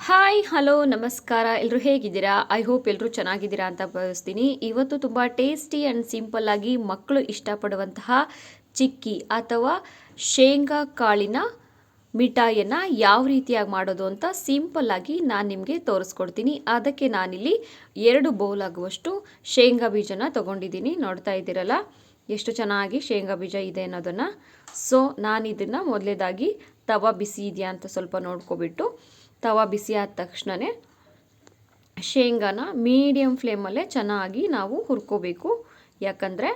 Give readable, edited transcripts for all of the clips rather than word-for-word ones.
Hi hello ನಮಸ್ಕಾರ. ಎಲ್ಲರೂ ಹೇಗಿದ್ದೀರಾ? ಐ ಹೋಪ್ ಎಲ್ಲರೂ ಚೆನ್ನಾಗಿದ್ದೀರಾ ಅಂತ ಭಾವಿಸ್ತೀನಿ. ಇವತ್ತು ತುಂಬ ಟೇಸ್ಟಿ ಆ್ಯಂಡ್ ಸಿಂಪಲ್ ಆಗಿ ಮಕ್ಕಳು ಇಷ್ಟಪಡುವಂತಹ ಚಿಕ್ಕಿ ಅಥವಾ ಶೇಂಗಾ ಕಾಳಿನ ಮಿಠಾಯಿಯನ್ನು ಯಾವ ರೀತಿಯಾಗಿ ಮಾಡೋದು ಅಂತ ಸಿಂಪಲ್ ಆಗಿ ನಾನು ನಿಮಗೆ ತೋರಿಸ್ಕೊಡ್ತೀನಿ. ಅದಕ್ಕೆ ನಾನಿಲ್ಲಿ 2 ಬೌಲ್ ಆಗುವಷ್ಟು ಶೇಂಗಾ ಬೀಜನ ತೊಗೊಂಡಿದ್ದೀನಿ. ನೋಡ್ತಾ ಇದ್ದೀರಲ್ಲ ಎಷ್ಟು ಚೆನ್ನಾಗಿ ಶೇಂಗಾ ಬೀಜ ಇದೆ ಅನ್ನೋದನ್ನು. ಸೊ ನಾನು ಇದನ್ನು ಮೊದಲೇದಾಗಿ ತವಾ ಬಿಸಿ ಇದೆಯಾ ಅಂತ ಸ್ವಲ್ಪ ನೋಡ್ಕೊಬಿಟ್ಟು ತವಾ ಬಿಸಿ ಆದ ತಕ್ಷಣವೇ ಶೇಂಗಾನ ಮೀಡಿಯಮ್ ಫ್ಲೇಮಲ್ಲೇ ಚೆನ್ನಾಗಿ ನಾವು ಹುರ್ಕೋಬೇಕು. ಯಾಕಂದರೆ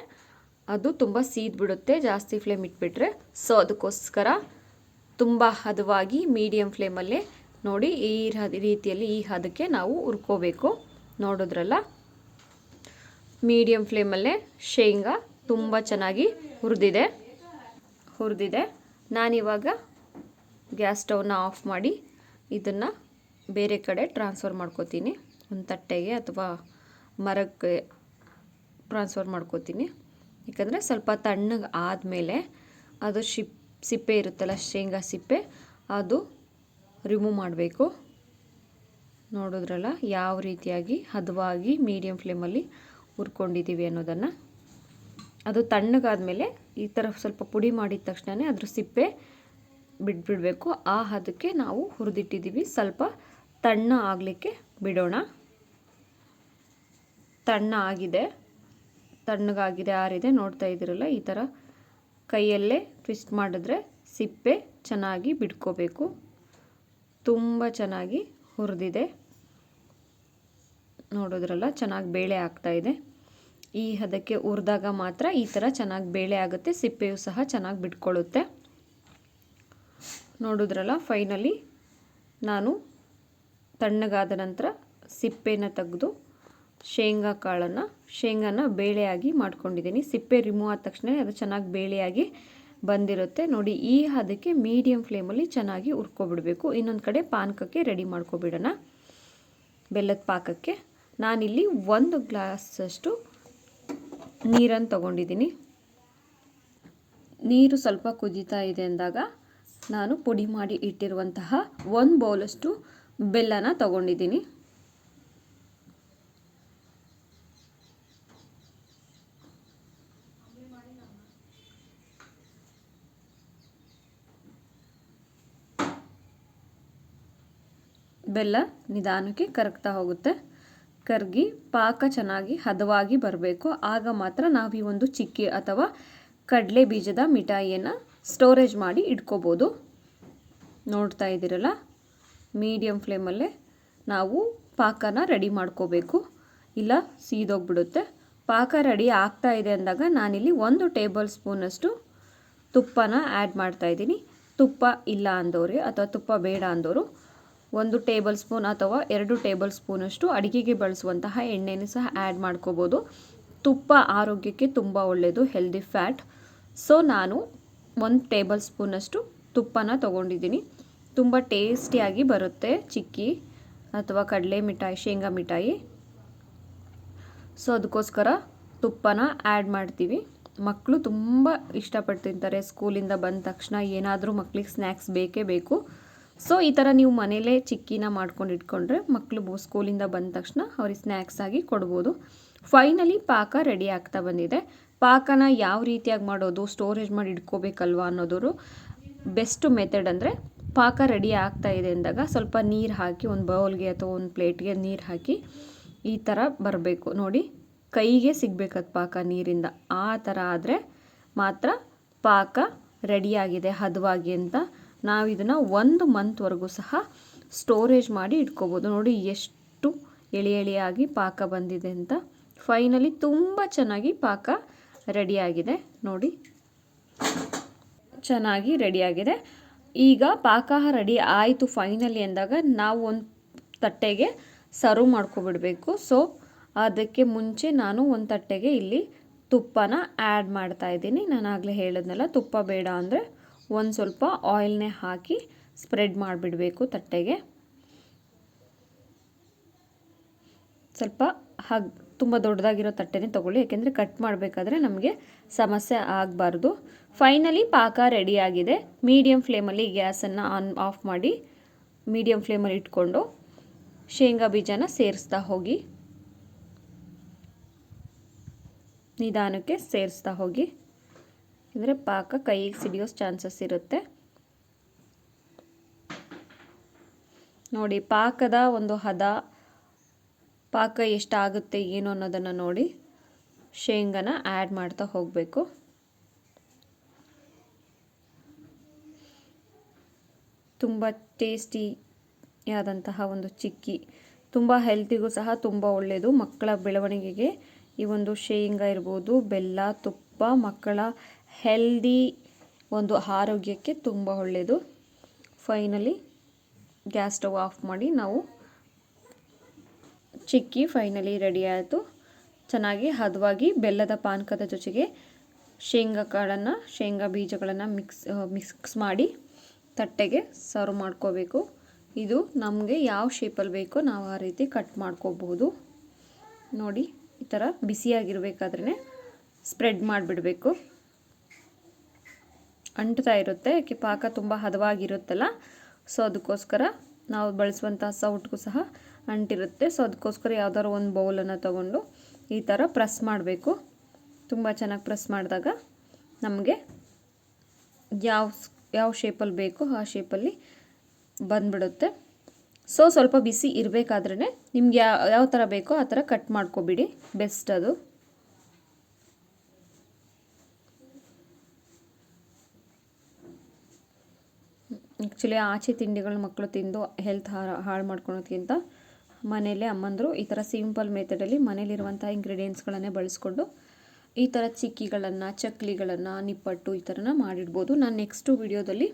ಅದು ತುಂಬ ಸೀದ್ಬಿಡುತ್ತೆ ಜಾಸ್ತಿ ಫ್ಲೇಮ್ ಇಟ್ಬಿಟ್ರೆ. ಸೊ ಅದಕ್ಕೋಸ್ಕರ ತುಂಬ ಹದವಾಗಿ ಮೀಡಿಯಮ್ ಫ್ಲೇಮಲ್ಲೇ ನೋಡಿ ಈ ರೀತಿಯಲ್ಲಿ ಈ ಹದಕ್ಕೆ ನಾವು ಹುರ್ಕೋಬೇಕು. ನೋಡಿದ್ರಲ್ಲ, ಮೀಡಿಯಮ್ ಫ್ಲೇಮಲ್ಲೇ ಶೇಂಗಾ ತುಂಬ ಚೆನ್ನಾಗಿ ಹುರಿದಿದೆ. ನಾನಿವಾಗ ಗ್ಯಾಸ್ ಸ್ಟವ್ನ ಆಫ್ ಮಾಡಿ ಇದನ್ನು ಬೇರೆ ಕಡೆ ಟ್ರಾನ್ಸ್ಫರ್ ಮಾಡ್ಕೋತೀನಿ. ಒಂದು ತಟ್ಟೆಗೆ ಅಥವಾ ಮರಕ್ಕೆ ಟ್ರಾನ್ಸ್ಫರ್ ಮಾಡ್ಕೋತೀನಿ. ಯಾಕಂದರೆ ಸ್ವಲ್ಪ ತಣ್ಣಗೆ ಆದಮೇಲೆ ಅದು ಸಿಪ್ಪೆ ಇರುತ್ತಲ್ಲ, ಶೇಂಗಾ ಸಿಪ್ಪೆ, ಅದು ರಿಮೂವ್ ಮಾಡಬೇಕು. ನೋಡಿದ್ರಲ್ಲ ಯಾವ ರೀತಿಯಾಗಿ ಹದವಾಗಿ ಮೀಡಿಯಮ್ ಫ್ಲೇಮಲ್ಲಿ ಹುರ್ಕೊಂಡಿದ್ದೀವಿ ಅನ್ನೋದನ್ನು. ಅದು ತಣ್ಣಗಾದಮೇಲೆ ಈ ಥರ ಸ್ವಲ್ಪ ಪುಡಿ ಮಾಡಿದ ತಕ್ಷಣವೇ ಅದ್ರ ಸಿಪ್ಪೆ ಬಿಟ್ಬಿಡಬೇಕು. ಆ ಹದಕ್ಕೆ ನಾವು ಹುರಿದಿಟ್ಟಿದ್ದೀವಿ. ಸ್ವಲ್ಪ ತಣ್ಣ ಆಗಲಿಕ್ಕೆ ಬಿಡೋಣ. ತಣ್ಣಗಾಗಿದೆ, ಆರಿದೆ. ನೋಡ್ತಾ ಇದ್ದೀರಲ್ಲ, ಈ ಥರ ಕೈಯಲ್ಲೇ ಟ್ವಿಸ್ಟ್ ಮಾಡಿದ್ರೆ ಸಿಪ್ಪೆ ಚೆನ್ನಾಗಿ ಬಿಡ್ಕೋಬೇಕು. ತುಂಬ ಚೆನ್ನಾಗಿ ಹುರಿದಿದೆ. ನೋಡಿದ್ರಲ್ಲ, ಚೆನ್ನಾಗಿ ಬೇಳೆ ಆಗ್ತಾಯಿದೆ. ಈ ಹದಕ್ಕೆ ಹುರಿದಾಗ ಮಾತ್ರ ಈ ಥರ ಚೆನ್ನಾಗಿ ಬೇಳೆ ಆಗುತ್ತೆ, ಸಿಪ್ಪೆಯು ಸಹ ಚೆನ್ನಾಗಿ ಬಿಟ್ಕೊಳ್ಳುತ್ತೆ. ನೋಡಿದ್ರಲ್ಲ, ಫೈನಲಿ ನಾನು ತಣ್ಣಗಾದ ನಂತರ ಸಿಪ್ಪೆನ ತೆಗೆದು ಶೇಂಗಾನ ಬೇಳೆಯಾಗಿ ಮಾಡ್ಕೊಂಡಿದ್ದೀನಿ. ಸಿಪ್ಪೆ ರಿಮೂವ್ ಆದ ತಕ್ಷಣ ಅದು ಚೆನ್ನಾಗಿ ಬೇಳೆಯಾಗಿ ಬಂದಿರುತ್ತೆ. ನೋಡಿ, ಈ ಹದಕ್ಕೆ ಮೀಡಿಯಮ್ ಫ್ಲೇಮಲ್ಲಿ ಚೆನ್ನಾಗಿ ಹುರ್ಕೊಬಿಡಬೇಕು. ಇನ್ನೊಂದು ಕಡೆ ಪಾನಕಕ್ಕೆ ರೆಡಿ ಮಾಡ್ಕೊಬಿಡೋಣ. ಬೆಲ್ಲದ ಪಾಕಕ್ಕೆ ನಾನಿಲ್ಲಿ 1 ಗ್ಲಾಸಷ್ಟು ನೀರನ್ನು ತಗೊಂಡಿದ್ದೀನಿ. ನೀರು ಸ್ವಲ್ಪ ಕುದೀತಾ ಇದೆ ಅಂದಾಗ ನಾನು ಪುಡಿ ಮಾಡಿ ಇಟ್ಟಿರುವಂತಹ 1 ಬೌಲಷ್ಟು ಬೆಲ್ಲನ ತಗೊಂಡಿದ್ದೀನಿ. ಬೆಲ್ಲ ನಿಧಾನಕ್ಕೆ ಕರಗ್ತಾ ಹೋಗುತ್ತೆ. ಕರಗಿ ಪಾಕ ಚೆನ್ನಾಗಿ ಹದವಾಗಿ ಬರಬೇಕು. ಆಗ ಮಾತ್ರ ನಾವು ಈ ಒಂದು ಚಿಕ್ಕಿ ಅಥವಾ ಕಡಲೆ ಬೀಜದ ಮಿಠಾಯಿಯನ್ನು ಸ್ಟೋರೇಜ್ ಮಾಡಿ ಇಟ್ಕೋಬೋದು. ನೋಡ್ತಾ ಇದ್ದೀರಲ್ಲ, ಮೀಡಿಯಮ್ ಫ್ಲೇಮಲ್ಲೇ ನಾವು ಪಾಕನ ರೆಡಿ ಮಾಡ್ಕೋಬೇಕು, ಇಲ್ಲ ಸೀದೋಗ್ಬಿಡುತ್ತೆ. ಪಾಕ ರೆಡಿ ಆಗ್ತಾ ಇದೆ ಅಂದಾಗ ನಾನಿಲ್ಲಿ 1 ಟೇಬಲ್ ಸ್ಪೂನಷ್ಟು ತುಪ್ಪನ ಆ್ಯಡ್ ಮಾಡ್ತಾಯಿದ್ದೀನಿ. ತುಪ್ಪ ಇಲ್ಲ ಅಂದವರು ಅಥವಾ ತುಪ್ಪ ಬೇಡ ಅಂದವರು 1 ಟೇಬಲ್ ಸ್ಪೂನ್ ಅಥವಾ 2 ಟೇಬಲ್ ಸ್ಪೂನಷ್ಟು ಅಡುಗೆಗೆ ಬಳಸುವಂತಹ ಎಣ್ಣೆನೂ ಸಹ ಆ್ಯಡ್ ಮಾಡ್ಕೋಬೋದು. ತುಪ್ಪ ಆರೋಗ್ಯಕ್ಕೆ ತುಂಬ ಒಳ್ಳೆಯದು, ಹೆಲ್ದಿ ಫ್ಯಾಟ್. ಸೊ ನಾನು 1 ಟೇಬಲ್ ಸ್ಪೂನಷ್ಟು ತುಪ್ಪನ ತೊಗೊಂಡಿದ್ದೀನಿ. ತುಂಬ ಟೇಸ್ಟಿಯಾಗಿ ಬರುತ್ತೆ ಚಿಕ್ಕಿ ಅಥವಾ ಕಡಲೆ ಮಿಠಾಯಿ, ಶೇಂಗಾ ಮಿಠಾಯಿ. ಸೊ ಅದಕ್ಕೋಸ್ಕರ ತುಪ್ಪನ ಆ್ಯಡ್ ಮಾಡ್ತೀವಿ. ಮಕ್ಕಳು ತುಂಬ ಇಷ್ಟಪಟ್ಟು ತಿಂತಾರೆ. ಸ್ಕೂಲಿಂದ ಬಂದ ತಕ್ಷಣ ಏನಾದರೂ ಮಕ್ಕಳಿಗೆ ಸ್ನ್ಯಾಕ್ಸ್ ಬೇಕೇ ಬೇಕು. ಸೊ ಈ ಥರ ನೀವು ಮನೇಲೇ ಚಿಕ್ಕಿನ ಮಾಡ್ಕೊಂಡು ಇಟ್ಕೊಂಡ್ರೆ ಮಕ್ಕಳು ಸ್ಕೂಲಿಂದ ಬಂದ ತಕ್ಷಣ ಅವ್ರಿಗೆ ಸ್ನ್ಯಾಕ್ಸ್ ಆಗಿ ಕೊಡ್ಬೋದು. ಫೈನಲಿ ಪಾಕ ರೆಡಿ ಆಗ್ತಾ ಬಂದಿದೆ. ಪಾಕನ ಯಾವ ರೀತಿಯಾಗಿ ಮಾಡೋದು, ಸ್ಟೋರೇಜ್ ಮಾಡಿ ಇಟ್ಕೋಬೇಕಲ್ವ ಅನ್ನೋದು ಬೆಸ್ಟ್ ಮೆಥಡ್. ಅಂದರೆ ಪಾಕ ರೆಡಿ ಆಗ್ತಾ ಇದೆ ಅಂದಾಗ ಸ್ವಲ್ಪ ನೀರು ಹಾಕಿ ಒಂದು ಬೌಲ್ಗೆ ಅಥವಾ ಒಂದು ಪ್ಲೇಟ್ಗೆ ನೀರು ಹಾಕಿ ಈ ಥರ ಬರಬೇಕು. ನೋಡಿ, ಕೈಗೆ ಸಿಗಬೇಕದು ಪಾಕ ನೀರಿಂದ. ಆ ಥರ ಆದರೆ ಮಾತ್ರ ಪಾಕ ರೆಡಿಯಾಗಿದೆ ಹದವಾಗಿ ಅಂತ. ನಾವು ಇದನ್ನು 1 ಮಂತ್ವರೆಗೂ ಸಹ ಸ್ಟೋರೇಜ್ ಮಾಡಿ ಇಟ್ಕೋಬೋದು. ನೋಡಿ ಎಷ್ಟು ಎಳೆಯಾಗಿ ಪಾಕ ಬಂದಿದೆ ಅಂತ. ಫೈನಲಿ ತುಂಬ ಚೆನ್ನಾಗಿ ಪಾಕ ರೆಡಿಯಾಗಿದೆ. ನೋಡಿ, ಚೆನ್ನಾಗಿ ರೆಡಿಯಾಗಿದೆ. ಈಗ ಪಾಕ ರೆಡಿ ಆಯಿತು ಫೈನಲಿ ಅಂದಾಗ ನಾವು ಒಂದು ತಟ್ಟೆಗೆ ಸರ್ವ್ ಮಾಡ್ಕೊಬಿಡಬೇಕು. ಸೊ ಅದಕ್ಕೆ ಮುಂಚೆ ನಾನು ಒಂದು ತಟ್ಟೆಗೆ ಇಲ್ಲಿ ತುಪ್ಪನ ಆ್ಯಡ್ ಮಾಡ್ತಾಯಿದ್ದೀನಿ. ನಾನು ಆಗಲೇ ಹೇಳಿದ್ನಲ್ಲ, ತುಪ್ಪ ಬೇಡ ಅಂದರೆ ಒಂದು ಸ್ವಲ್ಪ ಆಯಿಲ್ನೇ ಹಾಕಿ ಸ್ಪ್ರೆಡ್ ಮಾಡಿಬಿಡಬೇಕು ತಟ್ಟೆಗೆ. ಸ್ವಲ್ಪ ತುಂಬ ದೊಡ್ಡದಾಗಿರೋ ತಟ್ಟೆನೇ ತೊಗೊಳ್ಳಿ, ಯಾಕೆಂದರೆ ಕಟ್ ಮಾಡಬೇಕಾದ್ರೆ ನಮಗೆ ಸಮಸ್ಯೆ ಆಗಬಾರ್ದು. ಫೈನಲಿ ಪಾಕ ರೆಡಿಯಾಗಿದೆ. ಮೀಡಿಯಮ್ ಫ್ಲೇಮಲ್ಲಿ ಗ್ಯಾಸನ್ನು ಆಫ್ ಮಾಡಿ ಮೀಡಿಯಮ್ ಫ್ಲೇಮಲ್ಲಿ ಇಟ್ಕೊಂಡು ಶೇಂಗಾ ಬೀಜನ ಸೇರಿಸ್ತಾ ಹೋಗಿ, ನಿಧಾನಕ್ಕೆ ಸೇರಿಸ್ತಾ ಹೋಗಿ, ಅಂದರೆ ಪಾಕ ಕೈಗೆ ಸಿಡಿಯೋ ಚಾನ್ಸಸ್ ಇರುತ್ತೆ. ನೋಡಿ ಪಾಕದ ಒಂದು ಹದ, ಪಾಕ ಎಷ್ಟಾಗುತ್ತೆ ಏನು ಅನ್ನೋದನ್ನು ನೋಡಿ ಶೇಂಗಾನ ಆ್ಯಡ್ ಮಾಡ್ತಾ ಹೋಗಬೇಕು. ತುಂಬ ಟೇಸ್ಟಿಯಾದಂತಹ ಒಂದು ಚಿಕ್ಕಿ, ತುಂಬ ಹೆಲ್ತಿಗೂ ಸಹ ತುಂಬ ಒಳ್ಳೆಯದು. ಮಕ್ಕಳ ಬೆಳವಣಿಗೆಗೆ ಈ ಒಂದು ಶೇಂಗಾ ಇರ್ಬೋದು, ಬೆಲ್ಲ, ತುಪ್ಪ ಮಕ್ಕಳ ಹೆಲ್ದಿ ಒಂದು ಆರೋಗ್ಯಕ್ಕೆ ತುಂಬ ಒಳ್ಳೆಯದು. ಫೈನಲಿ ಗ್ಯಾಸ್ ಸ್ಟವ್ ಆಫ್ ಮಾಡಿ ನಾವು ಚಿಕ್ಕಿ ಫೈನಲಿ ರೆಡಿ ಆಯಿತು. ಚೆನ್ನಾಗಿ ಹದವಾಗಿ ಬೆಲ್ಲದ ಪಾನಕದ ಜೊತೆಗೆ ಶೇಂಗಾ ಬೀಜಗಳನ್ನು ಮಿಕ್ಸ್ ಮಾಡಿ ತಟ್ಟೆಗೆ ಸರ್ವ್ ಮಾಡ್ಕೋಬೇಕು. ಇದು ನಮಗೆ ಯಾವ ಶೇಪಲ್ಲಿ ಬೇಕೋ ನಾವು ಆ ರೀತಿ ಕಟ್ ಮಾಡ್ಕೋಬಹುದು. ನೋಡಿ ಈ ಥರ ಬಿಸಿಯಾಗಿರಬೇಕಾದ್ರೆ ಸ್ಪ್ರೆಡ್ ಮಾಡಿಬಿಡಬೇಕು. ಅಂಟ್ತಾ ಇರುತ್ತೆ, ಯಾಕೆ ಪಾಕ ತುಂಬ ಹದವಾಗಿರುತ್ತಲ್ಲ, ಸೊ ಅದಕ್ಕೋಸ್ಕರ ನಾವು ಬಳಸುವಂಥ ಸೌಟ್ಗೂ ಸಹ ಅಂಟಿರುತ್ತೆ. ಸೊ ಅದಕ್ಕೋಸ್ಕರ ಯಾವ್ದಾದ್ರು ಒಂದು ಬೌಲನ್ನು ತಗೊಂಡು ಈ ಥರ ಪ್ರೆಸ್ ಮಾಡಬೇಕು. ತುಂಬ ಚೆನ್ನಾಗಿ ಪ್ರೆಸ್ ಮಾಡಿದಾಗ ನಮಗೆ ಯಾವ ಶೇಪಲ್ಲಿ ಬೇಕೋ ಆ ಶೇಪಲ್ಲಿ ಬಂದ್ಬಿಡುತ್ತೆ. ಸೊ ಸ್ವಲ್ಪ ಬಿಸಿ ಇರಬೇಕಾದ್ರೇ ನಿಮ್ಗೆ ಯಾವ ಥರ ಬೇಕೋ ಆ ಥರ ಕಟ್ ಮಾಡ್ಕೊಬಿಡಿ, ಬೆಸ್ಟ್ ಅದು. ಆ್ಯಕ್ಚುಲಿ ಆಚೆ ತಿಂಡಿಗಳು ಮಕ್ಕಳು ತಿಂದು ಹೆಲ್ತ್ ಹಾಳು ಮಾಡ್ಕೊಳೋದ್ಕಿಂತ ಮನೆಯಲ್ಲೇ ಅಮ್ಮಂದರು ಈ ಥರ ಸಿಂಪಲ್ ಮೆಥಡಲ್ಲಿ ಮನೇಲಿರುವಂಥ ಇಂಗ್ರೀಡಿಯೆಂಟ್ಸ್ಗಳನ್ನೇ ಬಳಸ್ಕೊಂಡು ಈ ಥರ ಚಿಕ್ಕಿಗಳನ್ನು, ಚಕ್ಲಿಗಳನ್ನು, ನಿಪ್ಪಟ್ಟು ಈ ಥರನ ಮಾಡಿಡ್ಬೋದು. ನಾನು ನೆಕ್ಸ್ಟು ವಿಡಿಯೋದಲ್ಲಿ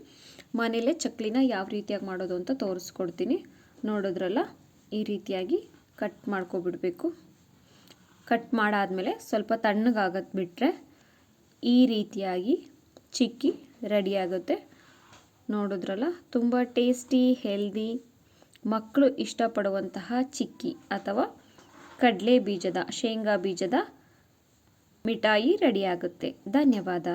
ಮನೆಯಲ್ಲೇ ಚಕ್ಲಿನ ಯಾವ ರೀತಿಯಾಗಿ ಮಾಡೋದು ಅಂತ ತೋರಿಸ್ಕೊಡ್ತೀನಿ. ನೋಡೋದ್ರಲ್ಲ, ಈ ರೀತಿಯಾಗಿ ಕಟ್ ಮಾಡ್ಕೊಬಿಡಬೇಕು. ಕಟ್ ಮಾಡಾದಮೇಲೆ ಸ್ವಲ್ಪ ತಣ್ಣಗಾಗತ್ತೆ ಬಿಟ್ಟರೆ ಈ ರೀತಿಯಾಗಿ ಚಿಕ್ಕಿ ರೆಡಿಯಾಗುತ್ತೆ. ನೋಡಿದ್ರಲ್ಲ, ತುಂಬ ಟೇಸ್ಟಿ, ಹೆಲ್ದಿ, ಮಕ್ಕಳು ಇಷ್ಟಪಡುವಂತಹ ಚಿಕ್ಕಿ ಅಥವಾ ಶೇಂಗಾ ಬೀಜದ ಮಿಠಾಯಿ ರೆಡಿಯಾಗುತ್ತೆ. ಧನ್ಯವಾದ.